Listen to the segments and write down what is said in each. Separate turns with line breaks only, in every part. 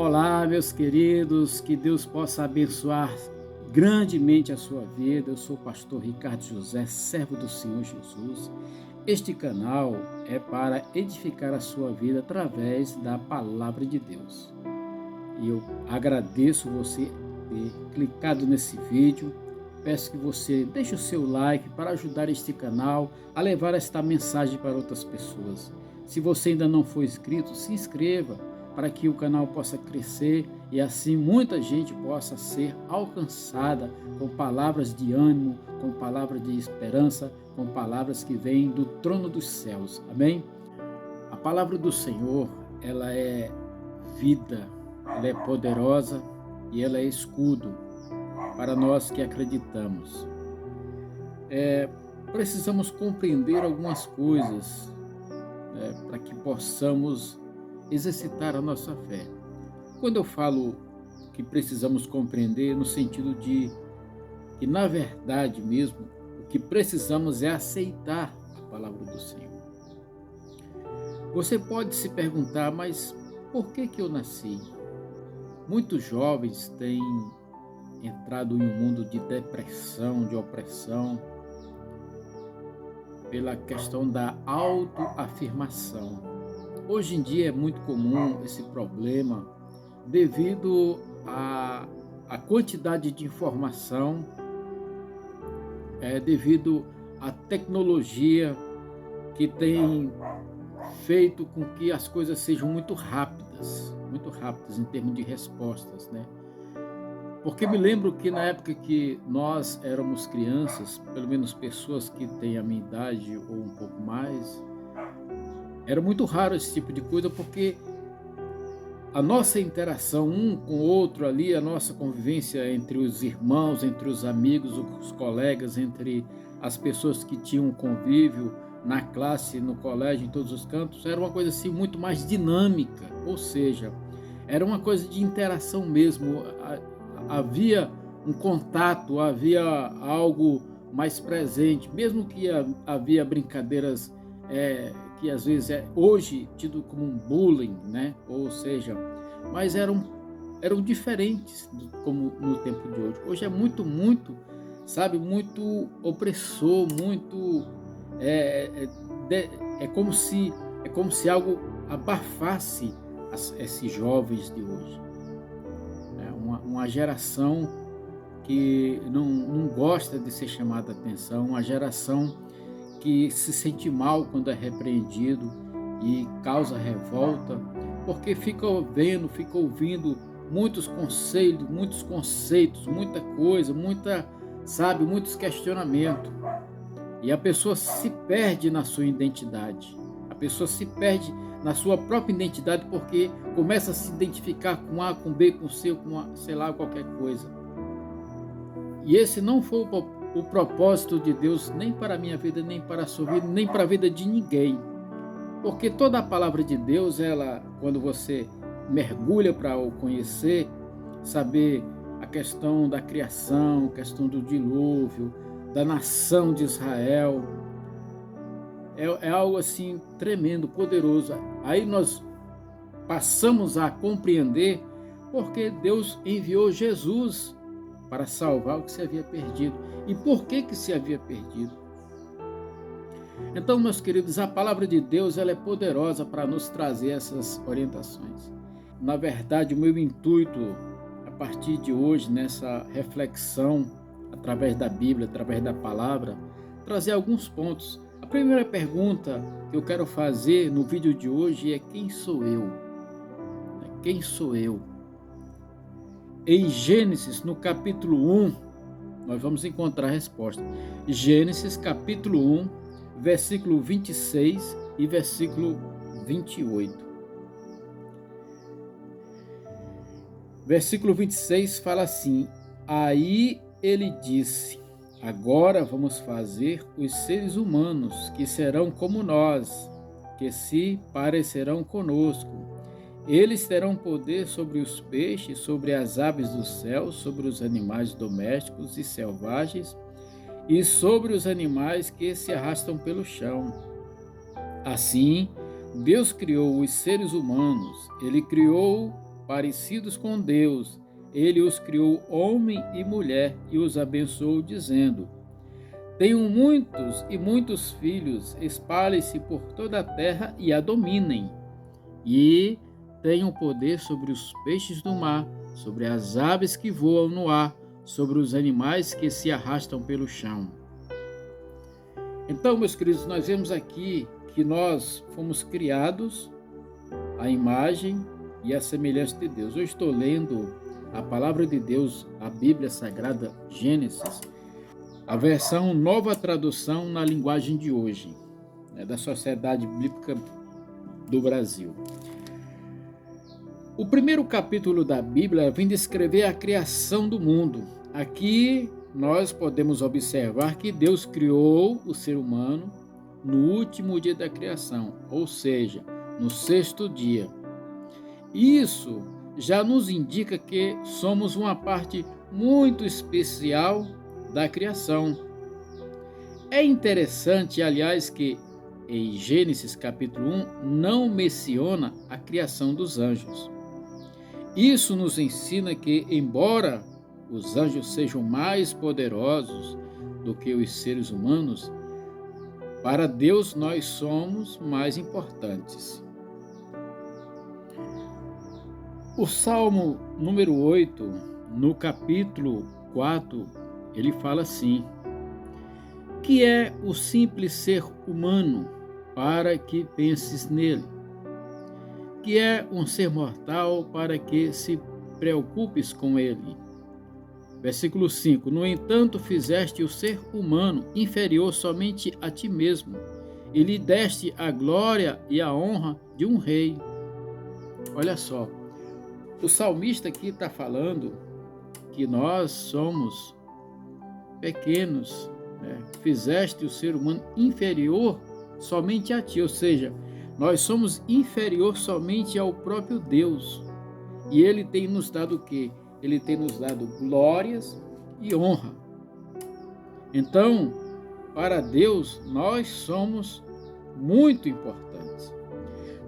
Olá, meus queridos, que Deus possa abençoar grandemente a sua vida. Eu sou o pastor Ricardo José, servo do Senhor Jesus. Este canal é para edificar a sua vida através da palavra de Deus. E eu agradeço você ter clicado nesse vídeo. Peço que você deixe o seu like para ajudar este canal a levar esta mensagem para outras pessoas. Se você ainda não for inscrito, se inscreva para que o canal possa crescer e assim muita gente possa ser alcançada com palavras de ânimo, com palavras de esperança, com palavras que vêm do trono dos céus. Amém? A palavra do Senhor, ela é vida, ela é poderosa e ela é escudo para nós que acreditamos. Precisamos compreender algumas coisas para que possamos exercitar a nossa fé. Quando eu falo que precisamos compreender, no sentido de que, na verdade mesmo, o que precisamos é aceitar a palavra do Senhor. Você pode se perguntar, mas por que eu nasci? Muitos jovens têm entrado em um mundo de depressão, de opressão, pela questão da autoafirmação. Hoje em dia é muito comum esse problema devido à quantidade de informação, devido à tecnologia que tem feito com que as coisas sejam muito rápidas em termos de respostas, né? Porque me lembro que na época que nós éramos crianças, pelo menos pessoas que têm a minha idade ou um pouco mais, era muito raro esse tipo de coisa, porque a nossa interação um com o outro ali, a nossa convivência entre os irmãos, entre os amigos, os colegas, entre as pessoas que tinham convívio na classe, no colégio, em todos os cantos, era uma coisa assim muito mais dinâmica, ou seja, era uma coisa de interação mesmo, havia um contato, havia algo mais presente, mesmo que havia brincadeiras que às vezes é hoje tido como um bullying, né? Ou seja, mas eram diferentes como no tempo de hoje. Hoje é muito, muito opressor, muito como se algo abafasse esses jovens de hoje. Uma geração que não gosta de ser chamada a atenção, uma geração que se sente mal quando é repreendido e causa revolta, porque fica ouvindo muitos conselhos, muitos conceitos, muita coisa, muitos questionamentos. E a pessoa se perde na sua identidade. A pessoa se perde na sua própria identidade porque começa a se identificar com A, com B, com C, com sei lá, qualquer coisa. E esse não foi o propósito de Deus, nem para a minha vida, nem para a sua vida, nem para a vida de ninguém. Porque toda a palavra de Deus, quando você mergulha para o conhecer, saber a questão da criação, a questão do dilúvio, da nação de Israel, é algo assim tremendo, poderoso. Aí nós passamos a compreender porque Deus enviou Jesus para salvar o que se havia perdido. E por que se havia perdido? Então, meus queridos, a palavra de Deus ela é poderosa para nos trazer essas orientações. Na verdade, o meu intuito, a partir de hoje, nessa reflexão, através da Bíblia, através da palavra, trazer alguns pontos. A primeira pergunta que eu quero fazer no vídeo de hoje é: quem sou eu? Quem sou eu? Em Gênesis, no capítulo 1, nós vamos encontrar a resposta. Gênesis, capítulo 1, versículo 26 e versículo 28. Versículo 26 fala assim: aí ele disse: agora vamos fazer os seres humanos, que serão como nós, que se parecerão conosco. Eles terão poder sobre os peixes, sobre as aves do céu, sobre os animais domésticos e selvagens, e sobre os animais que se arrastam pelo chão. Assim, Deus criou os seres humanos, Ele criou parecidos com Deus. Ele os criou homem e mulher e os abençoou, dizendo: tenham muitos e muitos filhos, espalhem-se por toda a terra e a dominem. E tenham poder sobre os peixes do mar, sobre as aves que voam no ar, sobre os animais que se arrastam pelo chão. Então, meus queridos, nós vemos aqui que nós fomos criados à imagem e à semelhança de Deus. Eu estou lendo a palavra de Deus, a Bíblia Sagrada, Gênesis, a versão Nova Tradução na linguagem de hoje, da Sociedade Bíblica do Brasil. O primeiro capítulo da Bíblia vem descrever a criação do mundo. Aqui nós podemos observar que Deus criou o ser humano no último dia da criação, ou seja, no sexto dia. Isso já nos indica que somos uma parte muito especial da criação. É interessante, aliás, que em Gênesis capítulo 1 não menciona a criação dos anjos. Isso nos ensina que, embora os anjos sejam mais poderosos do que os seres humanos, para Deus nós somos mais importantes. O Salmo número 8, no capítulo 4, ele fala assim: que é o simples ser humano para que penses nele? Que é um ser mortal para que se preocupes com ele? Versículo 5: no entanto, fizeste o ser humano inferior somente a ti mesmo, e lhe deste a glória e a honra de um rei. Olha só, o salmista aqui está falando que nós somos pequenos, fizeste o ser humano inferior somente a ti, ou seja, nós somos inferior somente ao próprio Deus. E Ele tem nos dado o quê? Ele tem nos dado glórias e honra. Então, para Deus, nós somos muito importantes.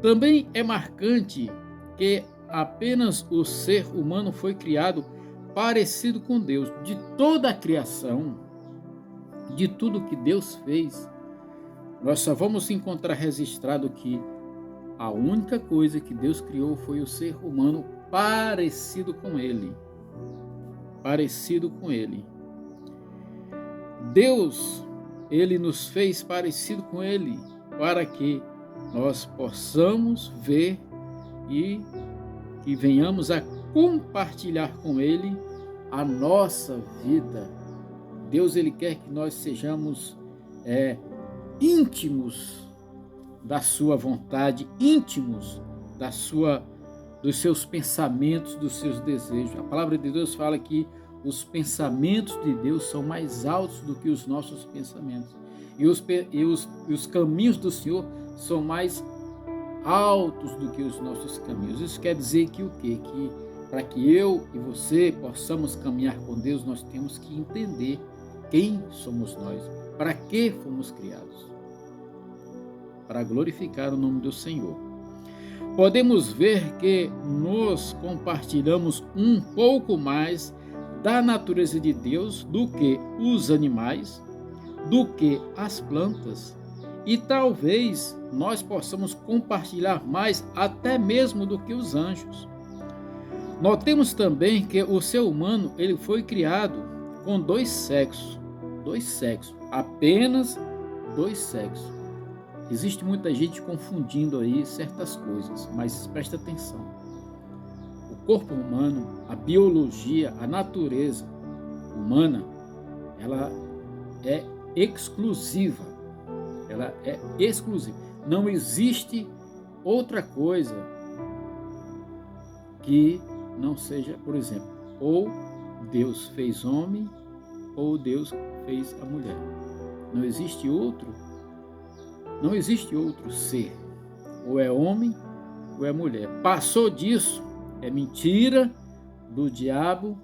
Também é marcante que apenas o ser humano foi criado parecido com Deus. De toda a criação, de tudo que Deus fez, nós só vamos encontrar registrado que a única coisa que Deus criou foi o ser humano parecido com ele. Parecido com ele. Deus, ele nos fez parecido com ele para que nós possamos ver e venhamos a compartilhar com ele a nossa vida. Deus, ele quer que nós sejamos íntimos da sua vontade, íntimos dos seus pensamentos, dos seus desejos. A palavra de Deus fala que os pensamentos de Deus são mais altos do que os nossos pensamentos. E os caminhos do Senhor são mais altos do que os nossos caminhos. Isso quer dizer que o quê? Que para que eu e você possamos caminhar com Deus, nós temos que entender quem somos nós, para que fomos criados. Para glorificar o nome do Senhor. Podemos ver que nos compartilhamos um pouco mais da natureza de Deus do que os animais, do que as plantas, e talvez nós possamos compartilhar mais até mesmo do que os anjos. Notemos também que o ser humano ele foi criado com dois sexos, apenas dois sexos. Existe muita gente confundindo aí certas coisas, mas presta atenção. O corpo humano, a biologia, a natureza humana, ela é exclusiva. Ela é exclusiva. Não existe outra coisa que não seja, por exemplo, ou Deus fez homem, ou Deus fez a mulher. Não existe outro ser. Ou é homem, ou é mulher. Passou disso, é mentira do diabo,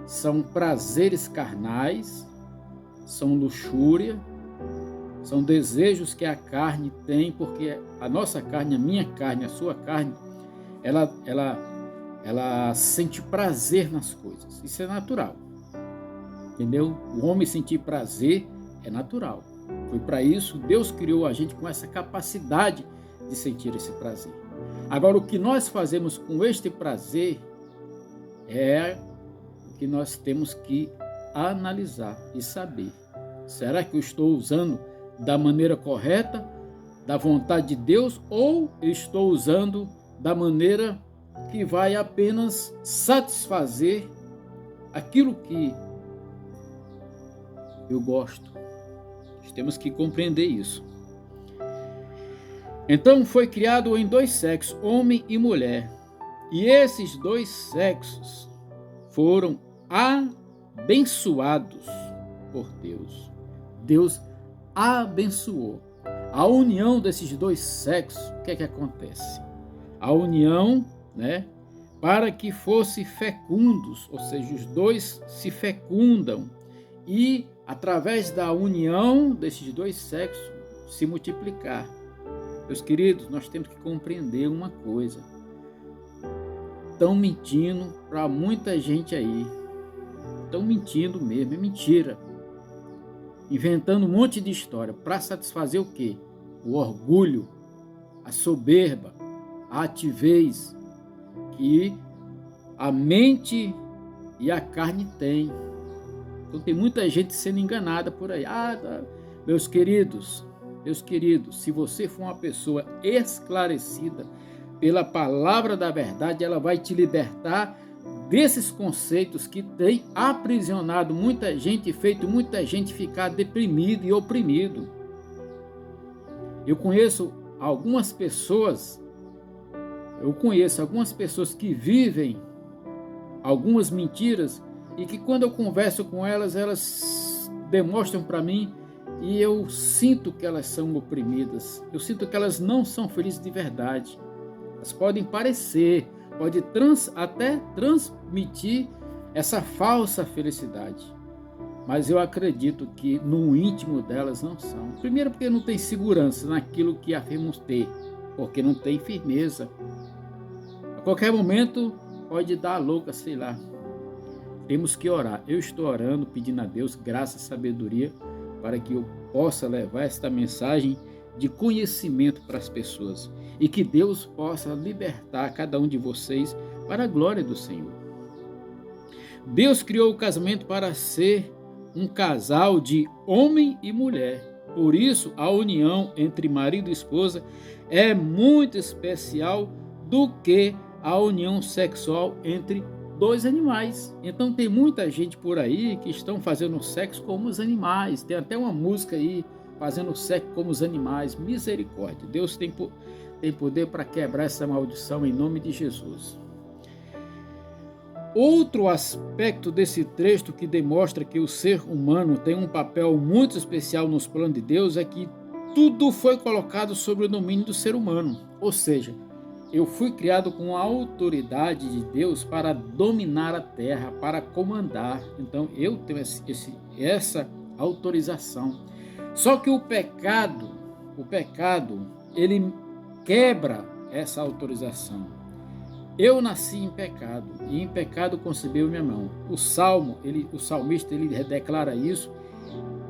são prazeres carnais, são luxúria, são desejos que a carne tem, porque a nossa carne, a minha carne, a sua carne, ela ela sente prazer nas coisas. Isso é natural, entendeu? O homem sentir prazer é natural. Foi para isso Deus criou a gente com essa capacidade de sentir esse prazer. Agora, o que nós fazemos com este prazer é o que nós temos que analisar e saber. Será que eu estou usando da maneira correta, da vontade de Deus, ou eu estou usando da maneira que vai apenas satisfazer aquilo que eu gosto? Nós temos que compreender isso. Então foi criado em dois sexos, homem e mulher. E esses dois sexos foram abençoados por Deus. Deus abençoou. A união desses dois sexos, o que é que acontece? A união, né, para que fossem fecundos, ou seja, os dois se fecundam e, através da união desses dois sexos, se multiplicar. Meus queridos, nós temos que compreender uma coisa. Estão mentindo para muita gente aí. Estão mentindo mesmo, é mentira. Inventando um monte de história para satisfazer o quê? O orgulho, a soberba, a altivez que a mente e a carne têm. Então tem muita gente sendo enganada por aí. Meus queridos, se você for uma pessoa esclarecida pela palavra da verdade, ela vai te libertar desses conceitos que têm aprisionado muita gente e feito muita gente ficar deprimido e oprimido. Eu conheço algumas pessoas que vivem algumas mentiras e que quando eu converso com elas, elas demonstram para mim e eu sinto que elas são oprimidas. Eu sinto que elas não são felizes de verdade. Elas podem parecer, pode até transmitir essa falsa felicidade. Mas eu acredito que no íntimo delas não são. Primeiro porque não tem segurança naquilo que afirmam ter, porque não tem firmeza. A qualquer momento pode dar louca, sei lá. Temos que orar. Eu estou orando, pedindo a Deus graça e sabedoria para que eu possa levar esta mensagem de conhecimento para as pessoas e que Deus possa libertar cada um de vocês para a glória do Senhor. Deus criou o casamento para ser um casal de homem e mulher. Por isso, a união entre marido e esposa é muito especial do que a união sexual entre dois animais. Então tem muita gente por aí que estão fazendo sexo como os animais. Tem até uma música aí, fazendo sexo como os animais. Misericórdia. Deus tem poder para quebrar essa maldição em nome de Jesus. Outro aspecto desse texto que demonstra que o ser humano tem um papel muito especial nos planos de Deus é que tudo foi colocado sob o domínio do ser humano. Ou seja, eu fui criado com a autoridade de Deus para dominar a terra, para comandar. Então eu tenho essa autorização. Só que o pecado, ele quebra essa autorização. Eu nasci em pecado e em pecado concebeu minha mão. O salmista ele declara isso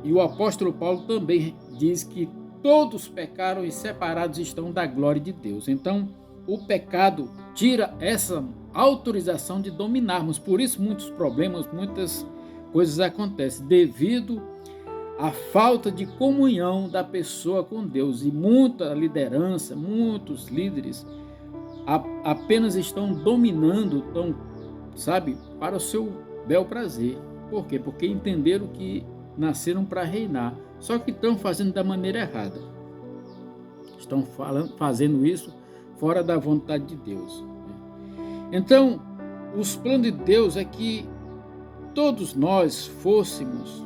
e o apóstolo Paulo também diz que todos pecaram e separados estão da glória de Deus. Então o pecado tira essa autorização de dominarmos. Por isso muitos problemas, muitas coisas acontecem devido à falta de comunhão da pessoa com Deus. E muita liderança, muitos líderes apenas estão dominando, para o seu bel prazer. Por quê? Porque entenderam que nasceram para reinar, só que estão fazendo da maneira errada. Estão fazendo isso fora da vontade de Deus. Então, os planos de Deus é que todos nós fôssemos,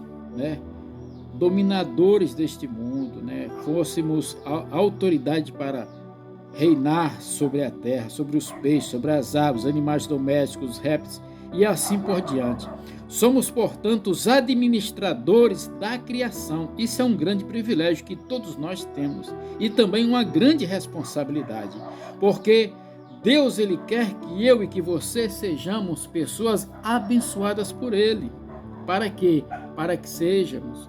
dominadores deste mundo, fôssemos a autoridade para reinar sobre a terra, sobre os peixes, sobre as aves, animais domésticos, os répteis e assim por diante. Somos, portanto, os administradores da criação. Isso é um grande privilégio que todos nós temos e também uma grande responsabilidade, porque Deus, ele quer que eu e que você sejamos pessoas abençoadas por ele. Para quê? Para que sejamos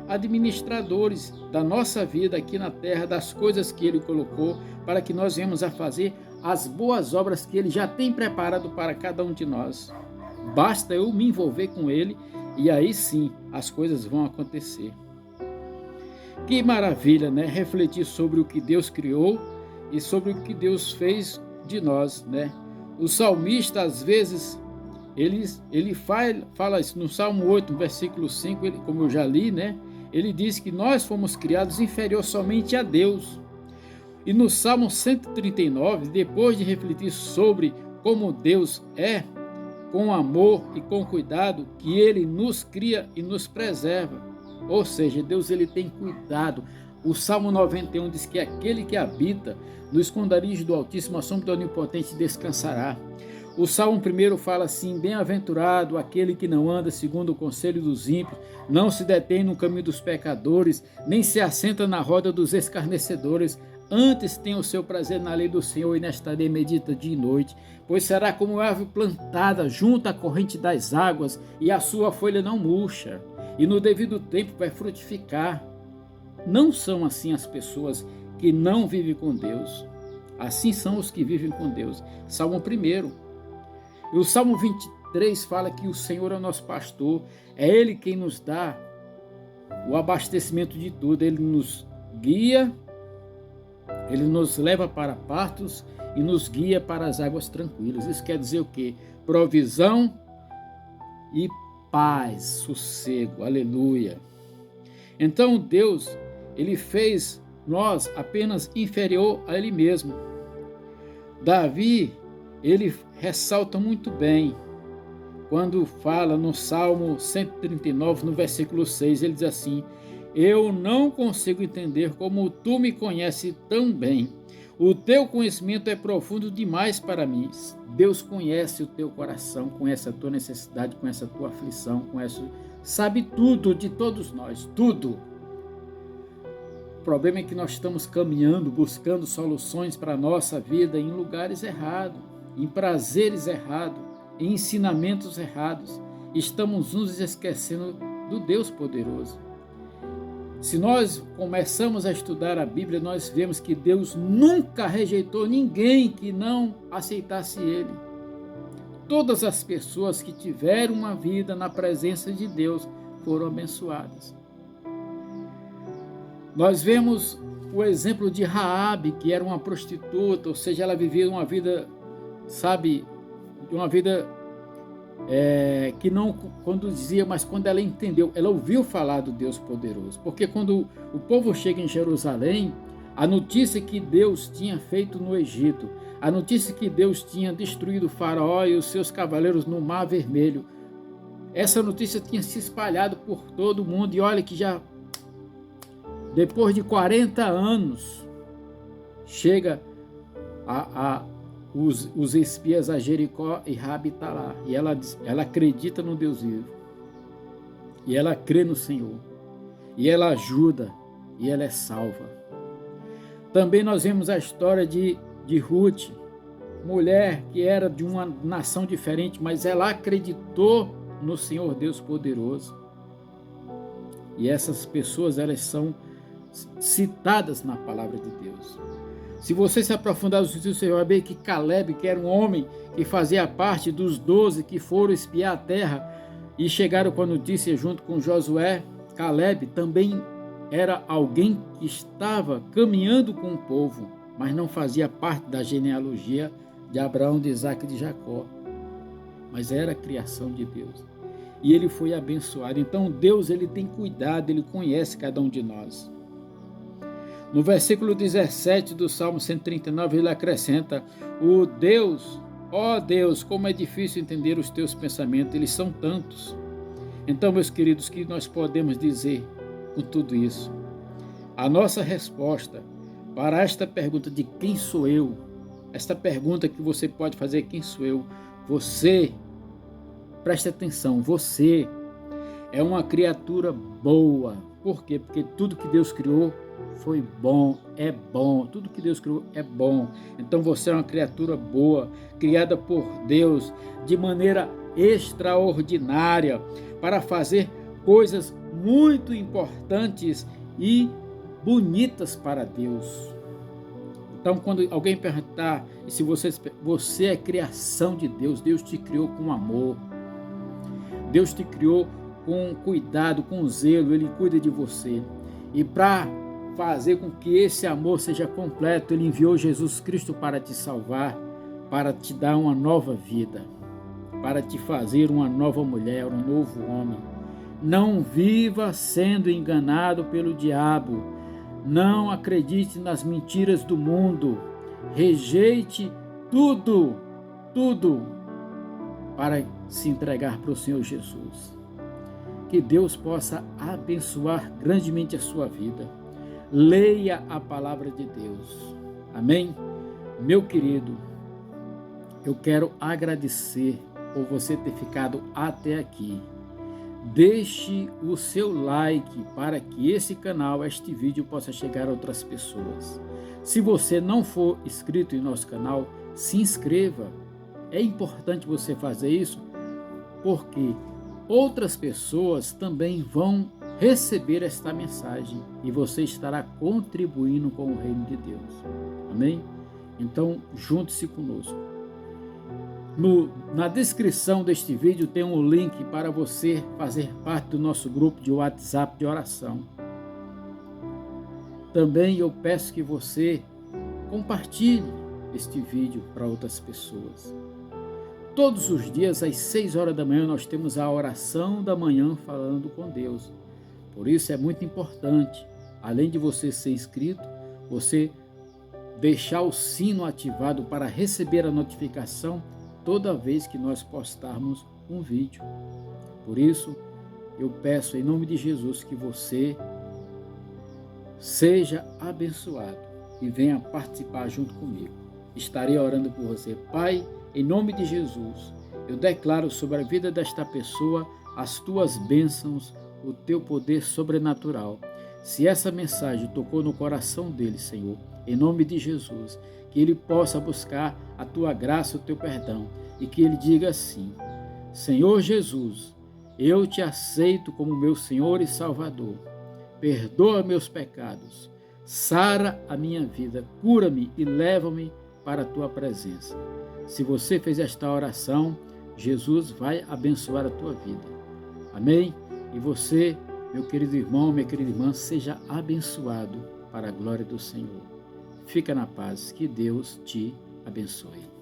administradores da nossa vida aqui na terra, das coisas que ele colocou, para que nós venhamos a fazer as boas obras que ele já tem preparado para cada um de nós. Basta eu me envolver com ele e aí sim as coisas vão acontecer. Que maravilha, né? Refletir sobre o que Deus criou e sobre o que Deus fez de nós, né? O salmista, às vezes, ele fala isso no Salmo 8, no versículo 5, como eu já li, né? Ele diz que nós fomos criados inferior somente a Deus. E no Salmo 139, depois de refletir sobre como Deus é, com amor e com cuidado, que ele nos cria e nos preserva. Ou seja, Deus ele tem cuidado. O Salmo 91 diz que aquele que habita no esconderijo do Altíssimo, a sombra do Onipotente descansará. O Salmo 1 fala assim: bem-aventurado aquele que não anda segundo o conselho dos ímpios, não se detém no caminho dos pecadores, nem se assenta na roda dos escarnecedores, antes tem o seu prazer na lei do Senhor e nesta lei medita dia e noite, pois será como árvore plantada junto à corrente das águas, e a sua folha não murcha, e no devido tempo vai frutificar. Não são assim as pessoas que não vivem com Deus. Assim são os que vivem com Deus. Salmo 1. E o Salmo 23 fala que o Senhor é o nosso pastor, é Ele quem nos dá o abastecimento de tudo. Ele nos guia, Ele nos leva para pastos e nos guia para as águas tranquilas. Isso quer dizer o quê? Provisão e paz, sossego, aleluia. Então Deus, ele fez nós apenas inferior a ele mesmo. Davi, ele ressalta muito bem, quando fala no Salmo 139, no versículo 6, ele diz assim: eu não consigo entender como tu me conheces tão bem. O teu conhecimento é profundo demais para mim. Deus conhece o teu coração, conhece a tua necessidade, conhece a tua aflição, sabe tudo de todos nós, tudo. O problema é que nós estamos caminhando, buscando soluções para a nossa vida em lugares errados, em prazeres errados, em ensinamentos errados. Estamos nos esquecendo do Deus poderoso. Se nós começamos a estudar a Bíblia, nós vemos que Deus nunca rejeitou ninguém que não aceitasse Ele. Todas as pessoas que tiveram uma vida na presença de Deus foram abençoadas. Nós vemos o exemplo de Raabe, que era uma prostituta, ou seja, ela vivia uma vida, uma vida que não conduzia, mas quando ela entendeu, ela ouviu falar do Deus poderoso. Porque quando o povo chega em Jerusalém, a notícia que Deus tinha feito no Egito, a notícia que Deus tinha destruído o faraó e os seus cavaleiros no Mar Vermelho, essa notícia tinha se espalhado por todo o mundo. E olha que já depois de 40 anos, chega os espias a Jericó e Raabe está lá. E ela acredita no Deus vivo. E ela crê no Senhor. E ela ajuda. E ela é salva. Também nós vemos a história de Ruth, mulher que era de uma nação diferente, mas ela acreditou no Senhor Deus poderoso. E essas pessoas, elas são citadas na palavra de Deus. Se você se aprofundar no estudo, você vai ver que Caleb, que era um homem que fazia parte dos 12 que foram espiar a terra e chegaram com a notícia junto com Josué, Caleb também era alguém que estava caminhando com o povo, mas não fazia parte da genealogia de Abraão, de Isaac e de Jacó, mas era a criação de Deus. E ele foi abençoado. Então Deus, ele tem cuidado, ele conhece cada um de nós. No versículo 17 do Salmo 139, ele acrescenta: ó Deus, como é difícil entender os teus pensamentos, eles são tantos. Então, meus queridos, que nós podemos dizer com tudo isso? A nossa resposta para esta pergunta de quem sou eu, esta pergunta que você pode fazer, quem sou eu? Você, preste atenção, você é uma criatura boa. Por quê? Porque tudo que Deus criou foi bom, é bom. Tudo que Deus criou é bom. Então você é uma criatura boa, criada por Deus de maneira extraordinária para fazer coisas muito importantes e bonitas para Deus. Então, quando alguém perguntar se você é criação de Deus, Deus te criou com amor, Deus te criou com cuidado, com zelo, Ele cuida de você. E para fazer com que esse amor seja completo, Ele enviou Jesus Cristo para te salvar, para te dar uma nova vida, para te fazer uma nova mulher, um novo homem. Não viva sendo enganado pelo diabo. Não acredite nas mentiras do mundo. Rejeite tudo para se entregar para o Senhor Jesus. Que Deus possa abençoar grandemente a sua vida. Leia a palavra de Deus. Amém? Meu querido, eu quero agradecer por você ter ficado até aqui. Deixe o seu like para que esse canal, este vídeo possa chegar a outras pessoas. Se você não for inscrito em nosso canal, se inscreva. É importante você fazer isso porque outras pessoas também vão receber esta mensagem e você estará contribuindo com o reino de Deus. Amém? Então, junte-se conosco. Na descrição deste vídeo tem um link para você fazer parte do nosso grupo de WhatsApp de oração. Também eu peço que você compartilhe este vídeo para outras pessoas. Todos os dias às 6 horas da manhã nós temos a oração da manhã falando com Deus. Por isso é muito importante, além de você ser inscrito, você deixar o sino ativado para receber a notificação toda vez que nós postarmos um vídeo. Por isso, eu peço em nome de Jesus que você seja abençoado e venha participar junto comigo. Estarei orando por você. Pai, em nome de Jesus, eu declaro sobre a vida desta pessoa as tuas bênçãos, o teu poder sobrenatural. Se essa mensagem tocou no coração dele, Senhor, em nome de Jesus, que ele possa buscar a tua graça, o teu perdão, e que ele diga assim: Senhor Jesus, eu te aceito como meu Senhor e Salvador. Perdoa meus pecados, sara a minha vida, cura-me e leva-me para a tua presença. Se você fez esta oração, Jesus vai abençoar a tua vida. Amém? E você, meu querido irmão, minha querida irmã, seja abençoado para a glória do Senhor. Fica na paz, que Deus te abençoe.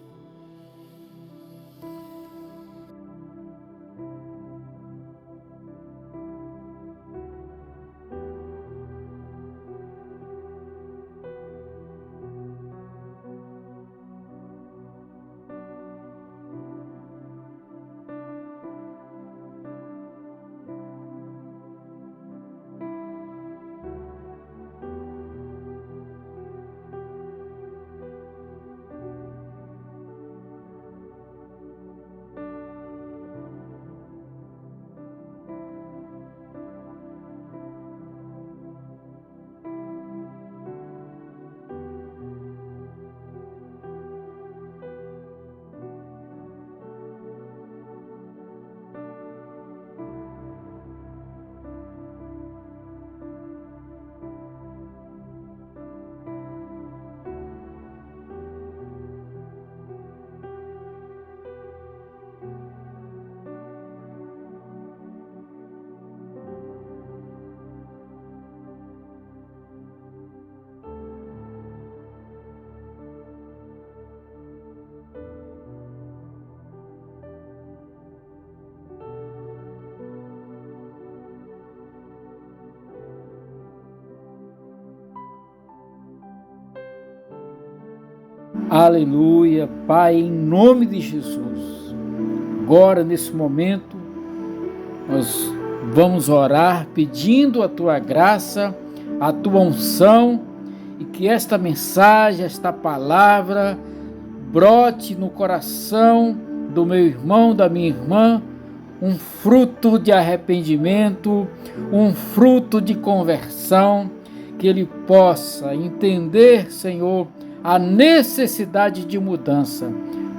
Aleluia, Pai, em nome de Jesus. Agora, nesse momento, nós vamos orar pedindo a tua graça, a tua unção e que esta mensagem, esta palavra brote no coração do meu irmão, da minha irmã, um fruto de arrependimento, um fruto de conversão, que ele possa entender, Senhor, a necessidade de mudança.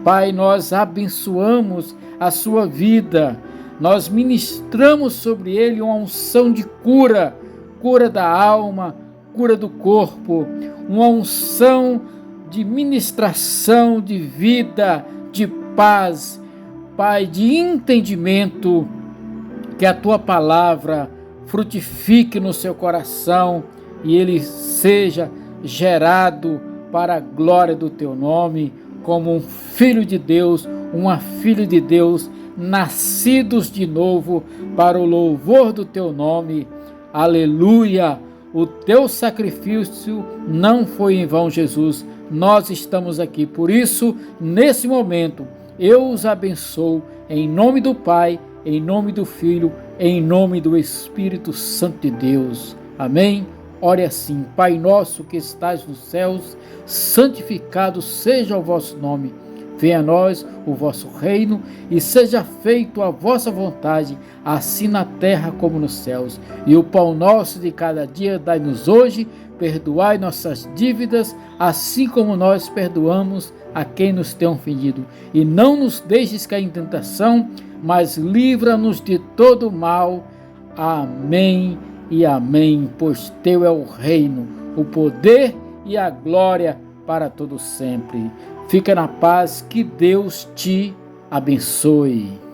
Pai, nós abençoamos a sua vida, nós ministramos sobre ele uma unção de cura, cura da alma, cura do corpo, uma unção de ministração de vida, de paz, Pai, de entendimento, que a tua palavra frutifique no seu coração e ele seja gerado para a glória do teu nome, como um filho de Deus, uma filha de Deus, nascidos de novo para o louvor do teu nome. Aleluia! O teu sacrifício não foi em vão, Jesus. Nós estamos aqui. Por isso, nesse momento, eu os abençoo em nome do Pai, em nome do Filho, em nome do Espírito Santo de Deus. Amém? Ore assim: Pai nosso que estás nos céus, santificado seja o vosso nome. Venha a nós o vosso reino e seja feito a vossa vontade, assim na terra como nos céus. E o pão nosso de cada dia dai-nos hoje, perdoai nossas dívidas, assim como nós perdoamos a quem nos tem ofendido. E não nos deixes cair em tentação, mas livra-nos de todo mal. Amém e amém, pois teu é o reino, o poder e a glória para todo sempre. Fica na paz, que Deus te abençoe.